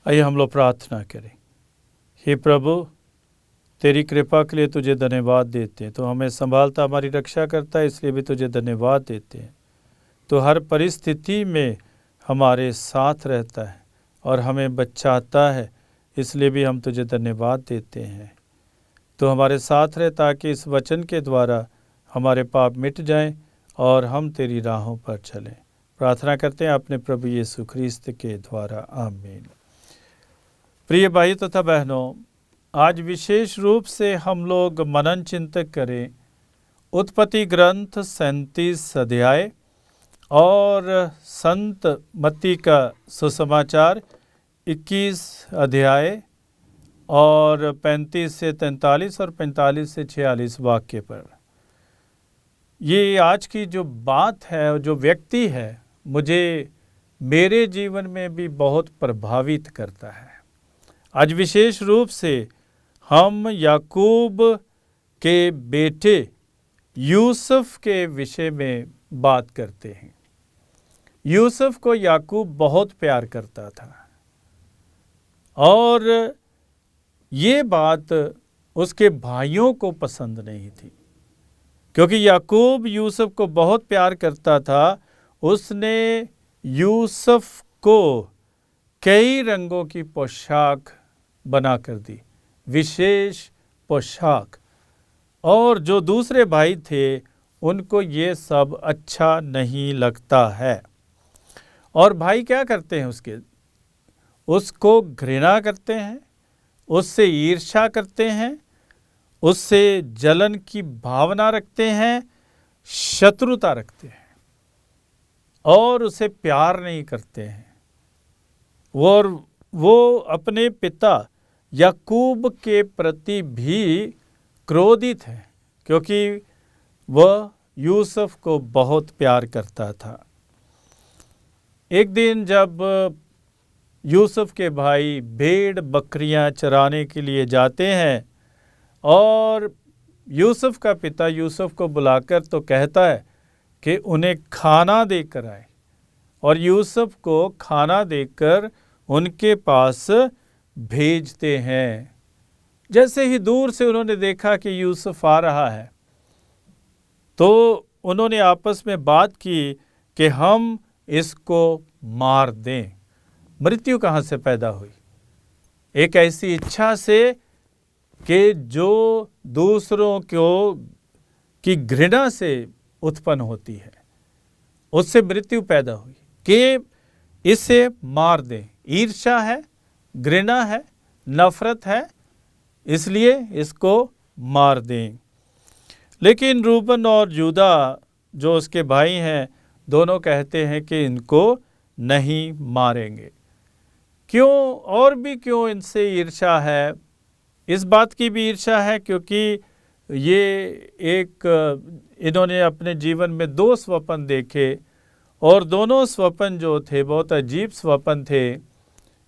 आइए हम लोग प्रार्थना करें। हे प्रभु, तेरी कृपा के लिए तुझे धन्यवाद देते हैं। तो हमें संभालता, हमारी रक्षा करता है, इसलिए भी तुझे धन्यवाद देते हैं। तो हर परिस्थिति में हमारे साथ रहता है और हमें बचाता है, इसलिए भी हम तुझे धन्यवाद देते हैं। तो हमारे साथ रहे ताकि इस वचन के द्वारा हमारे पाप मिट जाएं और हम तेरी राहों पर चलें। प्रार्थना करते हैं अपने प्रभु यीशु ख्रीस्त के द्वारा, आमीन। प्रिय भाई तथा बहनों, आज विशेष रूप से हम लोग मनन चिंतन करें उत्पत्ति ग्रंथ 37 अध्याय और संत मत्ती का सुसमाचार 21 अध्याय और 35 से 43 और 45 से 46 वाक्य पर। ये आज की जो बात है और जो व्यक्ति है, मुझे मेरे जीवन में भी बहुत प्रभावित करता है। आज विशेष रूप से हम याकूब के बेटे यूसुफ के विषय में बात करते हैं। यूसुफ को याकूब बहुत प्यार करता था और ये बात उसके भाइयों को पसंद नहीं थी, क्योंकि याकूब यूसुफ को बहुत प्यार करता था। उसने यूसुफ को कई रंगों की पोशाक बना कर दी, विशेष पोशाक, और जो दूसरे भाई थे उनको ये सब अच्छा नहीं लगता है। और भाई क्या करते हैं, उसको घृणा करते हैं, उससे ईर्ष्या करते हैं, उससे जलन की भावना रखते हैं, शत्रुता रखते हैं और उसे प्यार नहीं करते हैं। और वो अपने पिता याकूब के प्रति भी क्रोधित है, क्योंकि वह यूसुफ को बहुत प्यार करता था। एक दिन जब यूसुफ के भाई भेड़ बकरियां चराने के लिए जाते हैं और यूसुफ का पिता यूसुफ को बुलाकर तो कहता है कि उन्हें खाना देकर आए, और यूसुफ को खाना देकर उनके पास भेजते हैं। जैसे ही दूर से उन्होंने देखा कि यूसुफ आ रहा है, तो उन्होंने आपस में बात की कि हम इसको मार दें। मृत्यु कहाँ से पैदा हुई? एक ऐसी इच्छा से कि जो दूसरों की घृणा से उत्पन्न होती है, उससे मृत्यु पैदा हुई कि इसे मार दें। ईर्ष्या है, घृणा है, नफरत है, इसलिए इसको मार दें। लेकिन रूबन और यूदा जो उसके भाई हैं, दोनों कहते हैं कि इनको नहीं मारेंगे। क्यों? और भी क्यों इनसे ईर्ष्या है? इस बात की भी ईर्ष्या है क्योंकि इन्होंने अपने जीवन में 2 स्वप्न देखे, और दोनों स्वप्न जो थे बहुत अजीब स्वप्न थे।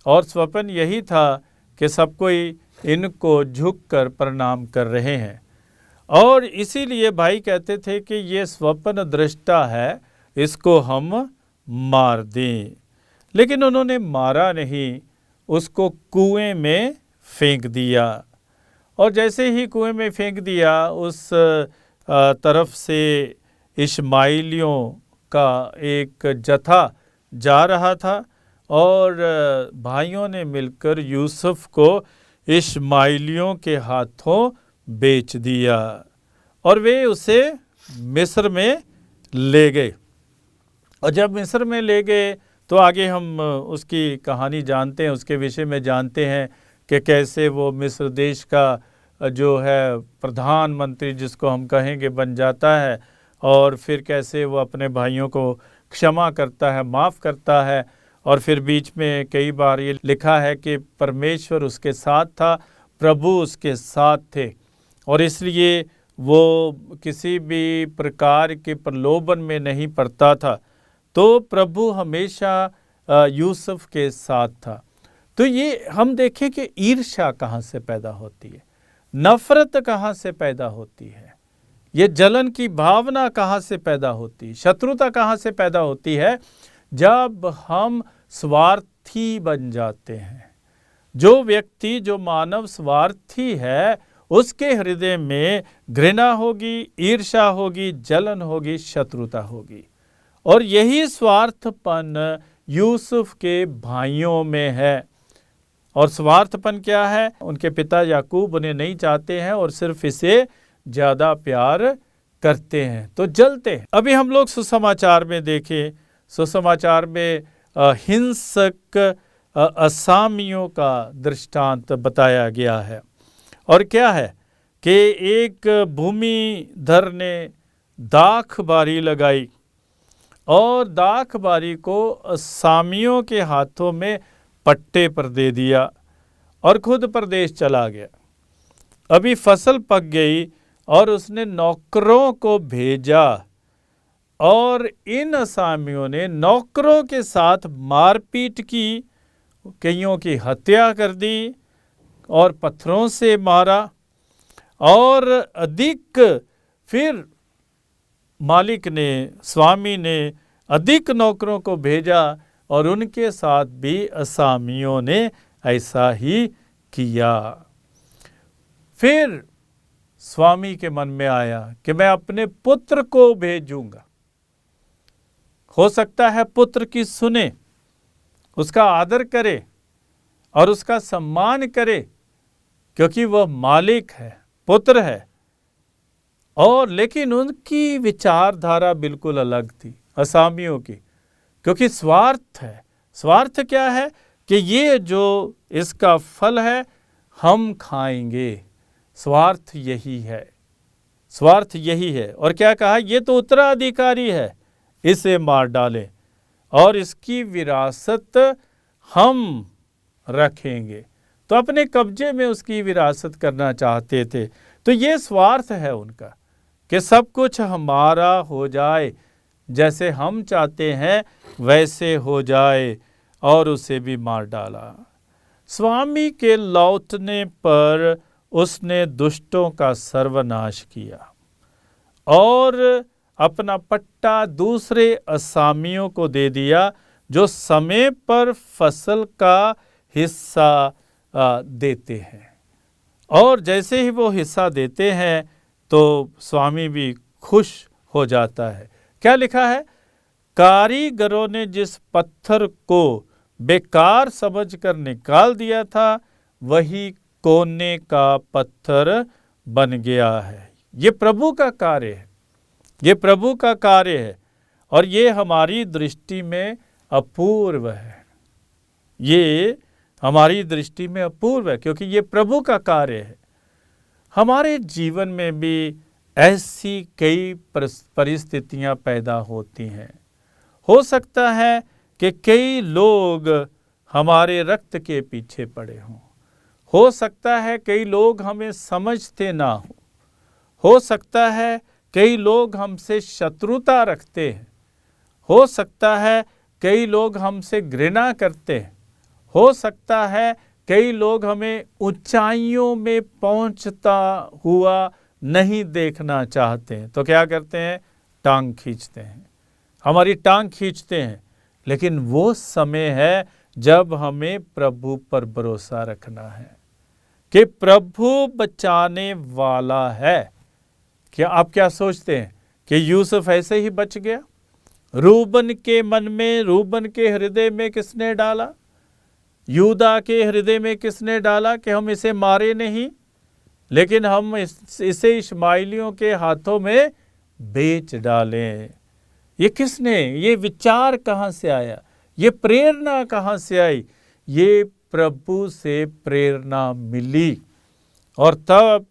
और स्वप्न यही था कि सब कोई इनको झुककर प्रणाम कर रहे हैं, और इसीलिए भाई कहते थे कि ये स्वप्न दृष्टा है, इसको हम मार दें। लेकिन उन्होंने मारा नहीं, उसको कुएं में फेंक दिया। और जैसे ही कुएं में फेंक दिया, उस तरफ से इश्माइलियों का एक जथा जा रहा था, और भाइयों ने मिलकर यूसुफ को इश्माइलियों के हाथों बेच दिया, और वे उसे मिस्र में ले गए। और जब मिस्र में ले गए तो आगे हम उसकी कहानी जानते हैं, उसके विषय में जानते हैं कि कैसे वो मिस्र देश का जो है प्रधानमंत्री, जिसको हम कहेंगे, बन जाता है, और फिर कैसे वो अपने भाइयों को क्षमा करता है, माफ़ करता है। और फिर बीच में कई बार ये लिखा है कि परमेश्वर उसके साथ था, प्रभु उसके साथ थे, और इसलिए वो किसी भी प्रकार के प्रलोभन में नहीं पड़ता था। तो प्रभु हमेशा यूसुफ के साथ था। तो ये हम देखें कि ईर्ष्या कहाँ से पैदा होती है, नफरत कहाँ से पैदा होती है, ये जलन की भावना कहाँ से पैदा होती है, शत्रुता कहाँ से पैदा होती है? जब हम स्वार्थी बन जाते हैं, जो व्यक्ति, जो मानव स्वार्थी है, उसके हृदय में घृणा होगी, ईर्ष्या होगी, जलन होगी, शत्रुता होगी। और यही स्वार्थपन यूसुफ के भाइयों में है। और स्वार्थपन क्या है? उनके पिता याकूब उन्हें नहीं चाहते हैं और सिर्फ इसे ज़्यादा प्यार करते हैं, तो जलते हैं। अभी हम लोग सुसमाचार में देखें, सुसमाचार में हिंसक असामियों का दृष्टांत बताया गया है। और क्या है कि एक भूमिधर ने दाख बारी लगाई और दाख बारी को असामियों के हाथों में पट्टे पर दे दिया और खुद प्रदेश चला गया। अभी फसल पक गई और उसने नौकरों को भेजा और इन असामियों ने नौकरों के साथ मारपीट की, कईयों की हत्या कर दी और पत्थरों से मारा। और अधिक फिर मालिक ने, स्वामी ने अधिक नौकरों को भेजा और उनके साथ भी असामियों ने ऐसा ही किया। फिर स्वामी के मन में आया कि मैं अपने पुत्र को भेजूंगा। हो सकता है पुत्र की सुने, उसका आदर करे और उसका सम्मान करे, क्योंकि वह मालिक है, पुत्र है। और लेकिन उनकी विचारधारा बिल्कुल अलग थी असामियों की, क्योंकि स्वार्थ है। स्वार्थ क्या है कि ये जो इसका फल है हम खाएंगे। स्वार्थ यही है, स्वार्थ यही है। और क्या कहा? ये तो उत्तराधिकारी है, इसे मार डालें और इसकी विरासत हम रखेंगे। तो अपने कब्जे में उसकी विरासत करना चाहते थे। तो ये स्वार्थ है उनका कि सब कुछ हमारा हो जाए, जैसे हम चाहते हैं वैसे हो जाए, और उसे भी मार डाला। स्वामी के लौटने पर उसने दुष्टों का सर्वनाश किया और अपना पट्टा दूसरे असामियों को दे दिया, जो समय पर फसल का हिस्सा देते हैं। और जैसे ही वो हिस्सा देते हैं तो स्वामी भी खुश हो जाता है। क्या लिखा है? कारीगरों ने जिस पत्थर को बेकार समझकर निकाल दिया था, वही कोने का पत्थर बन गया है। ये प्रभु का कार्य है, ये प्रभु का कार्य है। और ये हमारी दृष्टि में अपूर्व है, ये हमारी दृष्टि में अपूर्व है, क्योंकि ये प्रभु का कार्य है। हमारे जीवन में भी ऐसी कई परिस्थितियां पैदा होती हैं। हो सकता है कि कई लोग हमारे रक्त के पीछे पड़े हों, हो सकता है कई लोग हमें समझते ना हो सकता है कई लोग हमसे शत्रुता रखते हैं, हो सकता है कई लोग हमसे घृणा करते हैं, हो सकता है कई लोग हमें ऊंचाइयों में पहुंचता हुआ नहीं देखना चाहते हैं। तो क्या करते हैं? टांग खींचते हैं, हमारी टांग खींचते हैं। लेकिन वो समय है जब हमें प्रभु पर भरोसा रखना है कि प्रभु बचाने वाला है। क्या आप क्या सोचते हैं कि यूसुफ ऐसे ही बच गया? रूबन के मन में, रूबन के हृदय में किसने डाला? यूदा के हृदय में किसने डाला कि हम इसे मारे नहीं, लेकिन हम इसे इश्माइलियों के हाथों में बेच डालें? ये किसने, ये विचार कहाँ से आया, ये प्रेरणा कहाँ से आई? ये प्रभु से प्रेरणा मिली और तब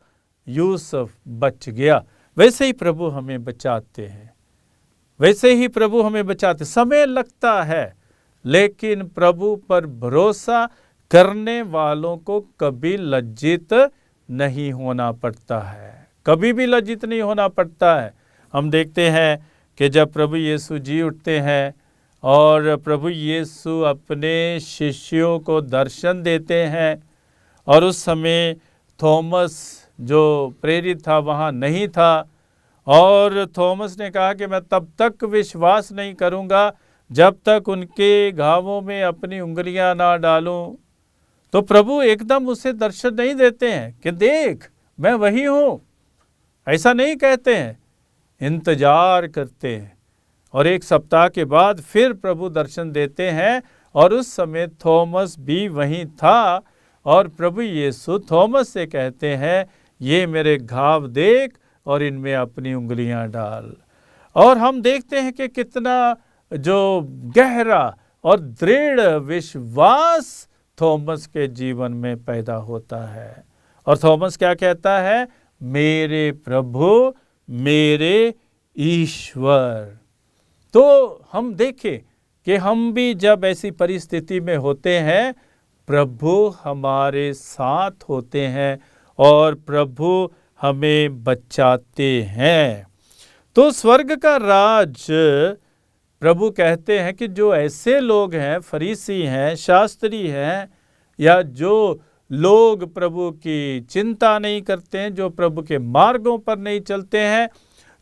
यूसुफ बच गया। वैसे ही प्रभु हमें बचाते हैं, वैसे ही प्रभु हमें बचाते। समय लगता है, लेकिन प्रभु पर भरोसा करने वालों को कभी लज्जित नहीं होना पड़ता है, कभी भी लज्जित नहीं होना पड़ता है। हम देखते हैं कि जब प्रभु यीशु जी उठते हैं और प्रभु यीशु अपने शिष्यों को दर्शन देते हैं, और उस समय थॉमस जो प्रेरित था वहाँ नहीं था, और थॉमस ने कहा कि मैं तब तक विश्वास नहीं करूँगा जब तक उनके घावों में अपनी उंगलियां ना डालूं। तो प्रभु एकदम उसे दर्शन नहीं देते हैं कि देख मैं वही हूं, ऐसा नहीं कहते हैं, इंतजार करते हैं। और 1 सप्ताह के बाद फिर प्रभु दर्शन देते हैं, और उस समय थॉमस भी वहीं था, और प्रभु यीशु थॉमस से कहते हैं ये मेरे घाव देख और इनमें अपनी उंगलियां डाल। और हम देखते हैं कि कितना जो गहरा और दृढ़ विश्वास थॉमस के जीवन में पैदा होता है। और थॉमस क्या कहता है? मेरे प्रभु मेरे ईश्वर। तो हम देखें कि हम भी जब ऐसी परिस्थिति में होते हैं, प्रभु हमारे साथ होते हैं और प्रभु हमें बचाते हैं। तो स्वर्ग का राज, प्रभु कहते हैं कि जो ऐसे लोग हैं, फरीसी हैं, शास्त्री हैं, या जो लोग प्रभु की चिंता नहीं करते हैं, जो प्रभु के मार्गों पर नहीं चलते हैं,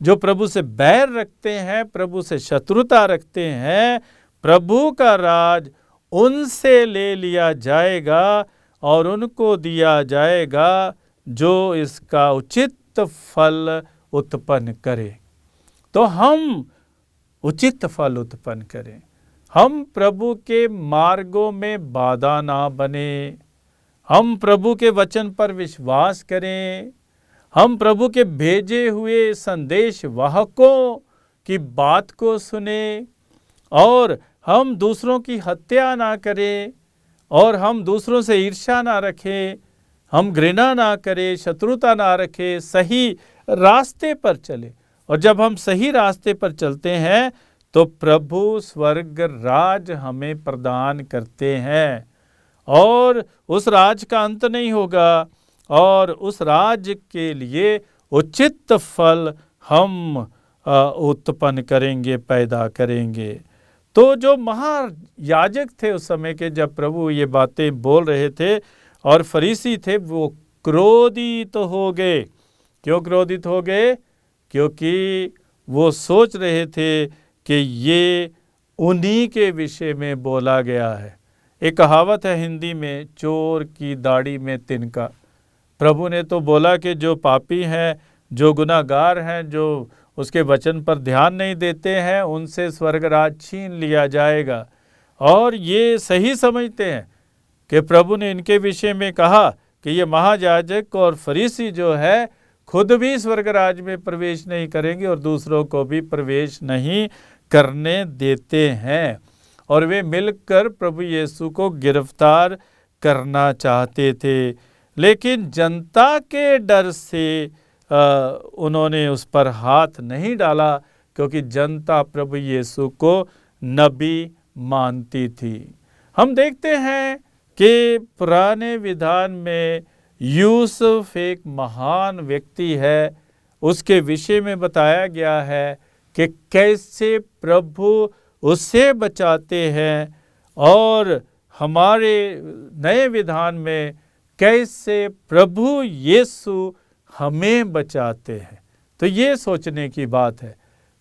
जो प्रभु से बैर रखते हैं, प्रभु से शत्रुता रखते हैं, प्रभु का राज उनसे ले लिया जाएगा और उनको दिया जाएगा जो इसका उचित फल उत्पन्न करे। तो हम उचित फल उत्पन्न करें, हम प्रभु के मार्गों में बाधा ना बने, हम प्रभु के वचन पर विश्वास करें, हम प्रभु के भेजे हुए संदेश वाहकों की बात को सुने, और हम दूसरों की हत्या ना करें, और हम दूसरों से ईर्ष्या ना रखें, हम घृणा ना करें, शत्रुता ना रखें, सही रास्ते पर चले। और जब हम सही रास्ते पर चलते हैं तो प्रभु स्वर्ग राज हमें प्रदान करते हैं, और उस राज का अंत नहीं होगा, और उस राज के लिए उचित फल हम उत्पन्न करेंगे, पैदा करेंगे। तो जो महायाजक थे उस समय के, जब प्रभु ये बातें बोल रहे थे, और फरीसी थे, वो क्रोधित हो गए। क्यों क्रोधित हो गए? क्योंकि वो सोच रहे थे कि ये उन्हीं के विषय में बोला गया है। एक कहावत है हिंदी में, चोर की दाढ़ी में तिनका। प्रभु ने तो बोला कि जो पापी हैं, जो गुनाहगार हैं, जो उसके वचन पर ध्यान नहीं देते हैं, उनसे स्वर्ग राज छीन लिया जाएगा। और ये सही समझते हैं कि प्रभु ने इनके विषय में कहा कि ये महायाजक और फरीसी जो है खुद भी स्वर्ग राज में प्रवेश नहीं करेंगे और दूसरों को भी प्रवेश नहीं करने देते हैं। और वे मिलकर प्रभु यीशु को गिरफ्तार करना चाहते थे, लेकिन जनता के डर से उन्होंने उस पर हाथ नहीं डाला, क्योंकि जनता प्रभु यीशु को नबी मानती थी। हम देखते हैं कि पुराने विधान में यूसुफ एक महान व्यक्ति है। उसके विषय में बताया गया है कि कैसे प्रभु उससे बचाते हैं, और हमारे नए विधान में कैसे प्रभु यीशु हमें बचाते हैं। तो ये सोचने की बात है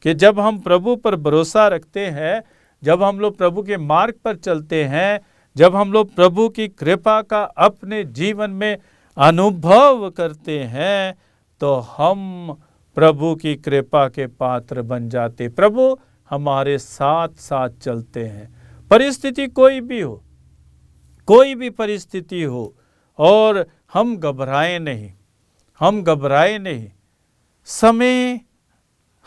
कि जब हम प्रभु पर भरोसा रखते हैं, जब हम लोग प्रभु के मार्ग पर चलते हैं, जब हम लोग प्रभु की कृपा का अपने जीवन में अनुभव करते हैं, तो हम प्रभु की कृपा के पात्र बन जाते। प्रभु हमारे साथ साथ चलते हैं, परिस्थिति कोई भी हो, कोई भी परिस्थिति हो, और हम घबराएं नहीं, हम घबराएं नहीं। समय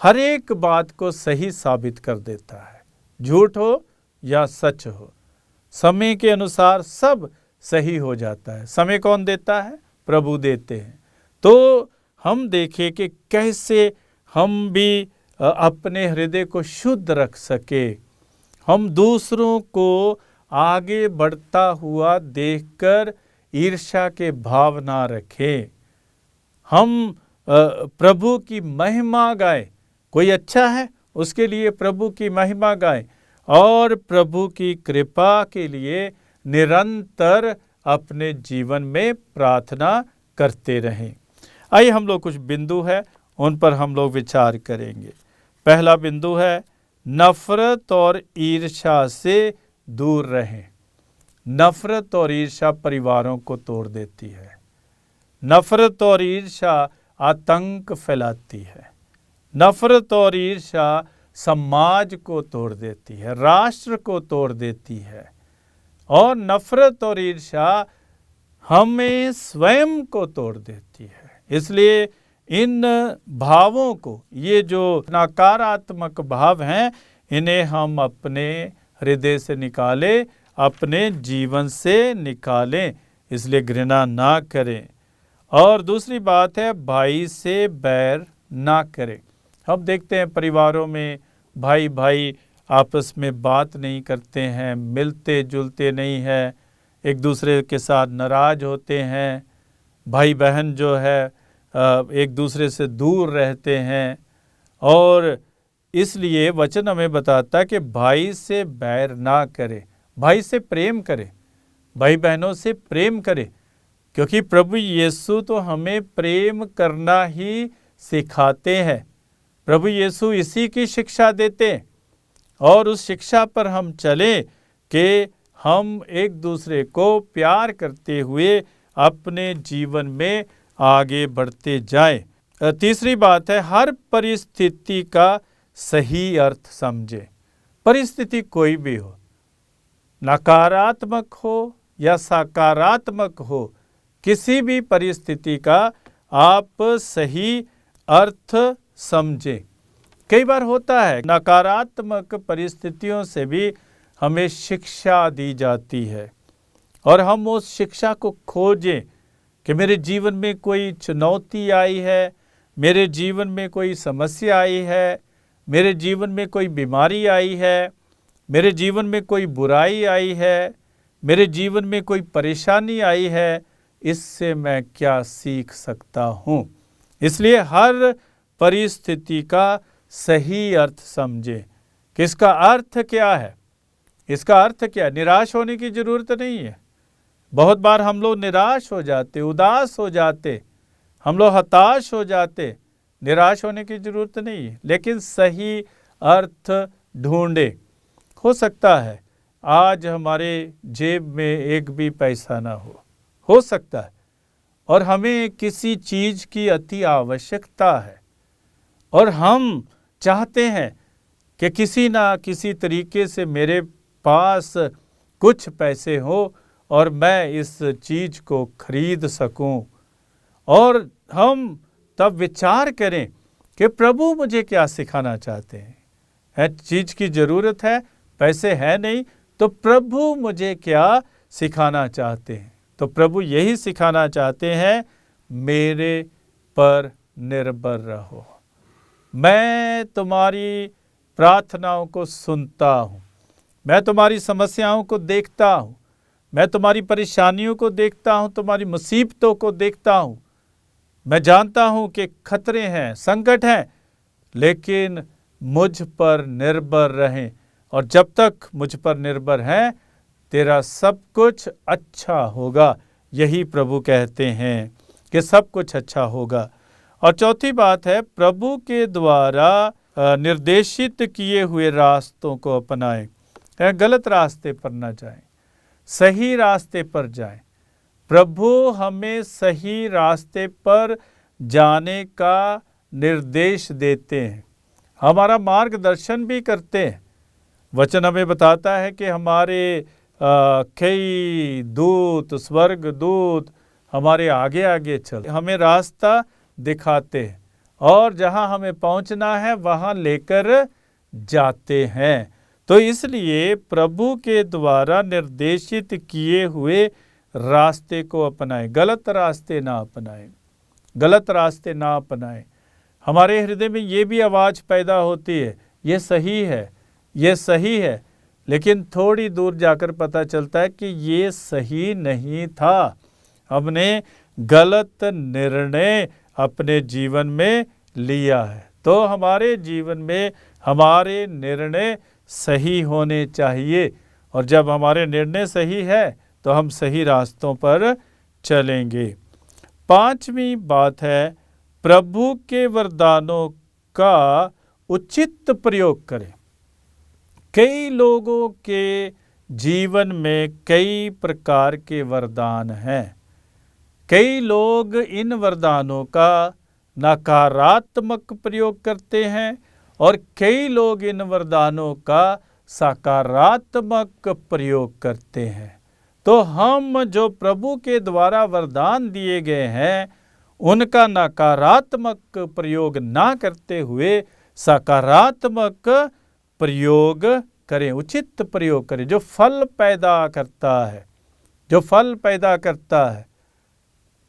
हर एक बात को सही साबित कर देता है, झूठ हो या सच हो, समय के अनुसार सब सही हो जाता है। समय कौन देता है? प्रभु देते हैं। तो हम देखें कि कैसे हम भी अपने हृदय को शुद्ध रख सके, हम दूसरों को आगे बढ़ता हुआ देखकर ईर्ष्या के भाव ना रखें, हम प्रभु की महिमा गाएं। कोई अच्छा है उसके लिए प्रभु की महिमा गाएं, और प्रभु की कृपा के लिए निरंतर अपने जीवन में प्रार्थना करते रहें। आइए हम लोग कुछ बिंदु है उन पर हम लोग विचार करेंगे। पहला बिंदु है, नफरत और ईर्ष्या से दूर रहें। नफरत और ईर्ष्या परिवारों को तोड़ देती है। नफरत और ईर्ष्या आतंक फैलाती है। नफरत और ईर्ष्या समाज को तोड़ देती है, राष्ट्र को तोड़ देती है। और नफरत और ईर्ष्या हमें स्वयं को तोड़ देती है। इसलिए इन भावों को, ये जो नकारात्मक भाव हैं, इन्हें हम अपने हृदय से निकालें, अपने जीवन से निकालें। इसलिए घृणा ना करें। और दूसरी बात है, भाई से बैर ना करें। हम देखते हैं परिवारों में भाई भाई आपस में बात नहीं करते हैं, मिलते जुलते नहीं हैं, एक दूसरे के साथ नाराज होते हैं। भाई बहन जो है एक दूसरे से दूर रहते हैं। और इसलिए वचन हमें बताता है कि भाई से बैर ना करे, भाई से प्रेम करे, भाई बहनों से प्रेम करे। क्योंकि प्रभु यीशु तो हमें प्रेम करना ही सिखाते हैं। प्रभु यीशु इसी की शिक्षा देते हैं और उस शिक्षा पर हम चलें कि हम एक दूसरे को प्यार करते हुए अपने जीवन में आगे बढ़ते जाएं। तीसरी बात है, हर परिस्थिति का सही अर्थ समझे। परिस्थिति कोई भी हो, नकारात्मक हो या सकारात्मक हो, किसी भी परिस्थिति का आप सही अर्थ समझें। कई बार होता है नकारात्मक परिस्थितियों से भी हमें शिक्षा दी जाती है और हम उस शिक्षा को खोजें कि मेरे जीवन में कोई चुनौती आई है, मेरे जीवन में कोई समस्या आई है, मेरे जीवन में कोई बीमारी आई है, मेरे जीवन में कोई बुराई आई है, मेरे जीवन में कोई परेशानी आई है, इससे मैं क्या सीख सकता हूँ। इसलिए हर परिस्थिति का सही अर्थ समझें कि इसका अर्थ क्या है। इसका अर्थ क्या है? निराश होने की ज़रूरत नहीं है। बहुत बार हम लोग निराश हो जाते, उदास हो जाते, हम लोग हताश हो जाते। निराश होने की ज़रूरत नहीं है, लेकिन सही अर्थ ढूंढे। हो सकता है आज हमारे जेब में एक भी पैसा ना हो सकता है, और हमें किसी चीज़ की अति आवश्यकता है और हम चाहते हैं कि किसी ना किसी तरीके से मेरे पास कुछ पैसे हो और मैं इस चीज़ को खरीद सकूं। और हम तब विचार करें कि प्रभु मुझे क्या सिखाना चाहते हैं। चीज़ की ज़रूरत है, पैसे है नहीं, तो प्रभु मुझे क्या सिखाना चाहते हैं। तो प्रभु यही सिखाना चाहते हैं, मेरे पर निर्भर रहो। मैं तुम्हारी प्रार्थनाओं को सुनता हूँ, मैं तुम्हारी समस्याओं को देखता हूँ, मैं तुम्हारी परेशानियों को देखता हूँ, तुम्हारी मुसीबतों को देखता हूँ। मैं जानता हूँ कि खतरे हैं, संकट हैं, लेकिन मुझ पर निर्भर रहें। और जब तक मुझ पर निर्भर हैं, तेरा सब कुछ अच्छा होगा। यही प्रभु कहते हैं कि सब कुछ अच्छा होगा। और चौथी बात है, प्रभु के द्वारा निर्देशित किए हुए रास्तों को अपनाएं। गलत रास्ते पर न जाएं, सही रास्ते पर जाएं। प्रभु हमें सही रास्ते पर जाने का निर्देश देते हैं, हमारा मार्गदर्शन भी करते हैं। वचन हमें बताता है कि हमारे कई दूत, स्वर्ग दूत हमारे आगे आगे चल हमें रास्ता दिखाते हैं और जहां हमें पहुंचना है वहां लेकर जाते हैं। तो इसलिए प्रभु के द्वारा निर्देशित किए हुए रास्ते को अपनाएं, गलत रास्ते ना अपनाएं, गलत रास्ते ना अपनाएं। हमारे हृदय में ये भी आवाज़ पैदा होती है, ये सही है, ये सही है, लेकिन थोड़ी दूर जाकर पता चलता है कि ये सही नहीं था। हमने गलत निर्णय अपने जीवन में लिया है। तो हमारे जीवन में हमारे निर्णय सही होने चाहिए, और जब हमारे निर्णय सही है तो हम सही रास्तों पर चलेंगे। पांचवी बात है, प्रभु के वरदानों का उचित प्रयोग करें। कई लोगों के जीवन में कई प्रकार के वरदान हैं। कई लोग इन वरदानों का नकारात्मक प्रयोग करते हैं और कई लोग इन वरदानों का सकारात्मक प्रयोग करते हैं। तो हम जो प्रभु के द्वारा वरदान दिए गए हैं उनका नकारात्मक प्रयोग ना करते हुए सकारात्मक प्रयोग करें, उचित प्रयोग करें, जो फल पैदा करता है, जो फल पैदा करता है,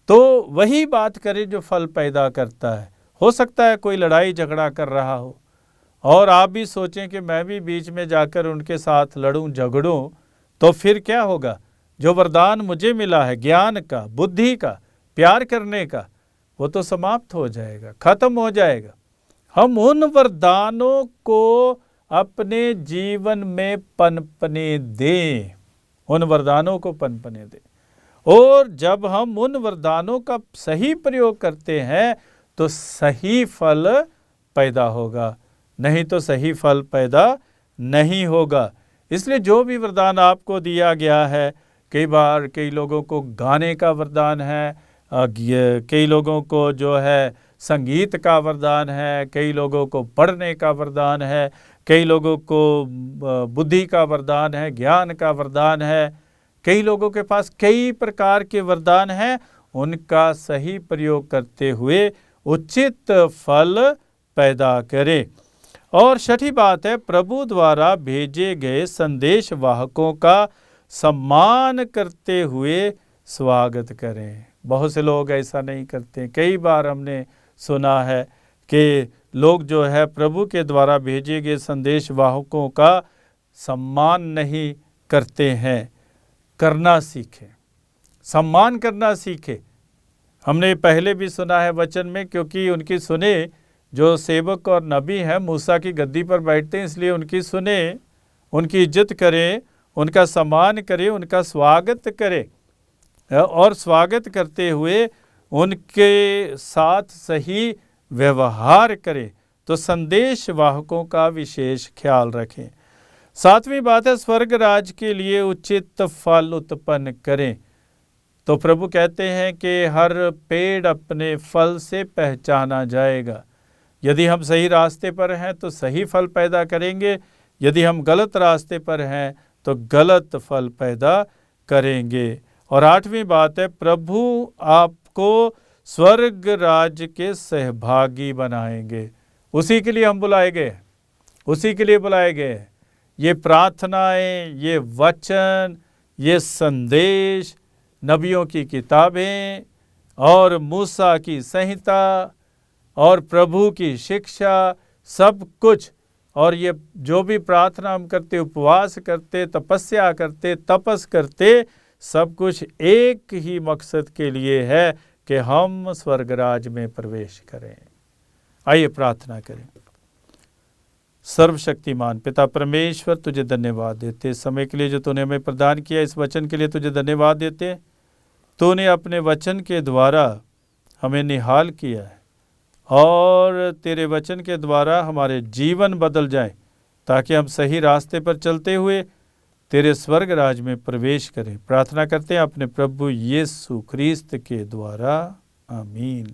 तो वही बात करें जो फल पैदा करता है। हो सकता है कोई लड़ाई झगड़ा कर रहा हो और आप भी सोचें कि मैं भी बीच में जाकर उनके साथ लड़ूं झगड़ूं, तो फिर क्या होगा? जो वरदान मुझे मिला है ज्ञान का, बुद्धि का, प्यार करने का, वो तो समाप्त हो जाएगा, खत्म हो जाएगा। हम उन वरदानों को अपने जीवन में पनपने दें, उन वरदानों को पनपने दें। और जब हम उन वरदानों का सही प्रयोग करते हैं तो सही फल पैदा होगा, नहीं तो सही फल पैदा नहीं होगा। इसलिए जो भी वरदान आपको दिया गया है, कई बार कई लोगों को गाने का वरदान है, कई लोगों को जो है संगीत का वरदान है, कई लोगों को पढ़ने का वरदान है, कई लोगों को बुद्धि का वरदान है, ज्ञान का वरदान है, कई लोगों के पास कई प्रकार के वरदान हैं। उनका सही प्रयोग करते हुए उचित फल पैदा करें। और छठी बात है, प्रभु द्वारा भेजे गए संदेश वाहकों का सम्मान करते हुए स्वागत करें। बहुत से लोग ऐसा नहीं करते। कई बार हमने सुना है कि लोग जो है प्रभु के द्वारा भेजे गए संदेश वाहकों का सम्मान नहीं करते हैं। करना सीखें, सम्मान करना सीखें। हमने पहले भी सुना है वचन में, क्योंकि उनकी सुने, जो सेवक और नबी हैं मूसा की गद्दी पर बैठते हैं, इसलिए उनकी सुने, उनकी इज्जत करें, उनका सम्मान करें, उनका स्वागत करें और स्वागत करते हुए उनके साथ सही व्यवहार करें। तो संदेश वाहकों का विशेष ख्याल रखें। सातवीं बात है, स्वर्ग राज के लिए उचित फल उत्पन्न करें। तो प्रभु कहते हैं कि हर पेड़ अपने फल से पहचाना जाएगा। यदि हम सही रास्ते पर हैं तो सही फल पैदा करेंगे, यदि हम गलत रास्ते पर हैं तो गलत फल पैदा करेंगे। और आठवीं बात है, प्रभु आपको स्वर्ग राज्य के सहभागी बनाएंगे। उसी के लिए हम बुलाए गए, उसी के लिए बुलाए गए। ये प्रार्थनाएं, ये वचन, ये संदेश, नबियों की किताबें और मूसा की संहिता और प्रभु की शिक्षा, सब कुछ, और ये जो भी प्रार्थना हम करते, उपवास करते, तपस्या करते, तपस करते, सब कुछ एक ही मकसद के लिए है कि हम स्वर्गराज में प्रवेश करें। आइए प्रार्थना करें। सर्वशक्तिमान पिता परमेश्वर, तुझे धन्यवाद देते इस समय के लिए जो तूने हमें प्रदान किया, इस वचन के लिए तुझे धन्यवाद देते। तूने अपने वचन के द्वारा हमें निहाल किया है और तेरे वचन के द्वारा हमारे जीवन बदल जाए, ताकि हम सही रास्ते पर चलते हुए तेरे स्वर्ग राज में प्रवेश करें। प्रार्थना करते हैं अपने प्रभु यीशु ख्रीस्त के द्वारा, आमीन।